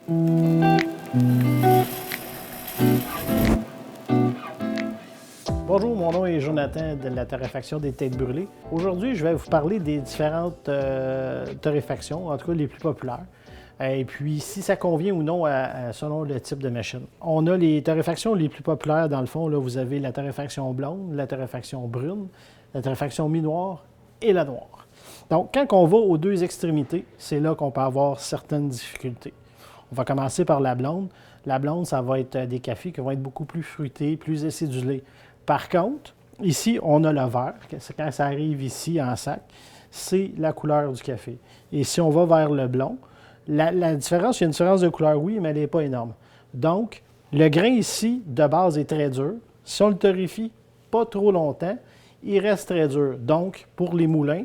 Bonjour, mon nom est Jonathan de la torréfaction des têtes brûlées. Aujourd'hui, je vais vous parler des différentes torréfactions, en tout cas les plus populaires. Et puis, si ça convient ou non selon le type de machine. On a les torréfactions les plus populaires, dans le fond. Là, vous avez la torréfaction blonde, la torréfaction brune, la torréfaction mi-noire et la noire. Donc, quand on va aux deux extrémités, c'est là qu'on peut avoir certaines difficultés. On va commencer par la blonde. La blonde, ça va être des cafés qui vont être beaucoup plus fruités, plus acidulés. Par contre, ici, on a le vert. Quand ça arrive ici en sac, c'est la couleur du café. Et si on va vers le blond, la différence, il y a une différence de couleur, oui, mais elle n'est pas énorme. Donc, le grain ici, de base, est très dur. Si on le torréfie pas trop longtemps, il reste très dur. Donc, pour les moulins,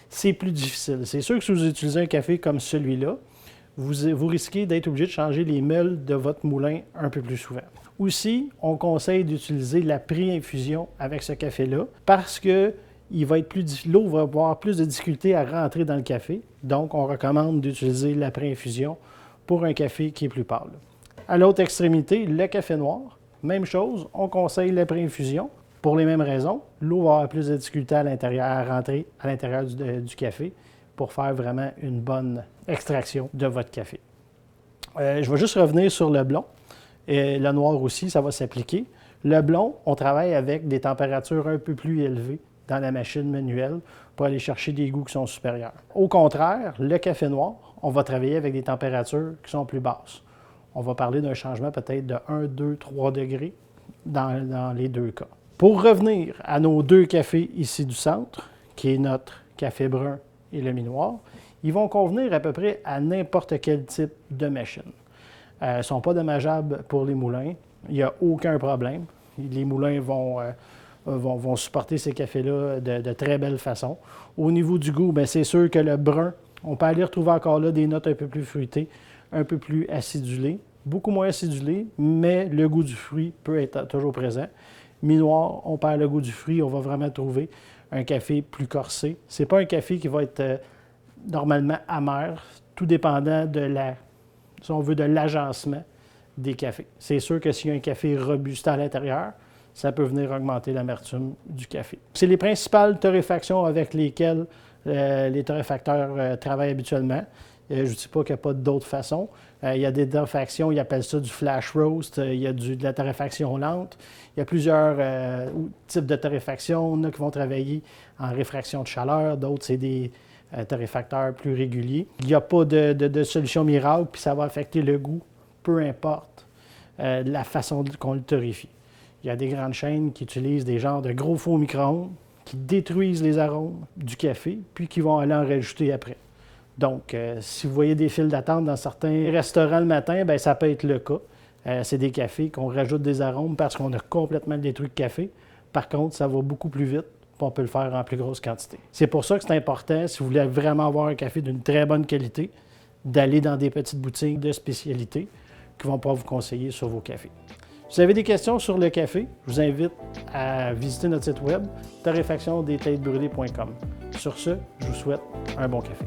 c'est plus difficile. C'est sûr que si vous utilisez un café comme celui-là, vous risquez d'être obligé de changer les meules de votre moulin un peu plus souvent. Aussi, on conseille d'utiliser la pré-infusion avec ce café-là parce que l'eau va avoir plus de difficulté à rentrer dans le café. Donc, on recommande d'utiliser la pré-infusion pour un café qui est plus pâle. À l'autre extrémité, le café noir, même chose, on conseille la pré-infusion. Pour les mêmes raisons, l'eau va avoir plus de difficulté à rentrer à l'intérieur du café pour faire vraiment une bonne extraction de votre café. Je vais juste revenir sur le blond. Et le noir aussi, ça va s'appliquer. Le blond, on travaille avec des températures un peu plus élevées dans la machine manuelle pour aller chercher des goûts qui sont supérieurs. Au contraire, le café noir, on va travailler avec des températures qui sont plus basses. On va parler d'un changement peut-être de 1, 2, 3 degrés dans les deux cas. Pour revenir à nos deux cafés ici du centre, qui est notre café brun et le mi-noir, ils vont convenir à peu près à n'importe quel type de machine. Ils ne sont pas dommageables pour les moulins. Il n'y a aucun problème. Les moulins vont supporter ces cafés-là de très belle façon. Au niveau du goût, c'est sûr que le brun, on peut aller retrouver encore là des notes un peu plus fruitées, un peu plus acidulées, beaucoup moins acidulées, mais le goût du fruit peut être toujours présent. Mi-noir, on perd le goût du fruit, on va vraiment trouver un café plus corsé. Ce n'est pas un café qui va être normalement amer, tout dépendant si on veut, de l'agencement des cafés. C'est sûr que s'il y a un café robuste à l'intérieur, ça peut venir augmenter l'amertume du café. C'est les principales torréfactions avec lesquelles les torréfacteurs travaillent habituellement. Je ne dis pas qu'il n'y a pas d'autres façons. Il y a des torréfactions, ils appellent ça du flash roast, il y a de la torréfaction lente. Il y a plusieurs types de torréfaction. Il y en a qui vont travailler en réfraction de chaleur, d'autres, c'est des torréfacteurs plus réguliers. Il n'y a pas de solution miracle, puis ça va affecter le goût, peu importe la façon qu'on le torréfie. Il y a des grandes chaînes qui utilisent des genres de gros fours micro-ondes qui détruisent les arômes du café, puis qui vont aller en rajouter après. Donc, si vous voyez des files d'attente dans certains restaurants le matin, ça peut être le cas. C'est des cafés qu'on rajoute des arômes parce qu'on a complètement détruit le café. Par contre, ça va beaucoup plus vite. On peut le faire en plus grosse quantité. C'est pour ça que c'est important, si vous voulez vraiment avoir un café d'une très bonne qualité, d'aller dans des petites boutiques de spécialité qui vont pouvoir vous conseiller sur vos cafés. Si vous avez des questions sur le café, je vous invite à visiter notre site web torréfactiondestêtesbrûlées.com. Sur ce, je vous souhaite un bon café.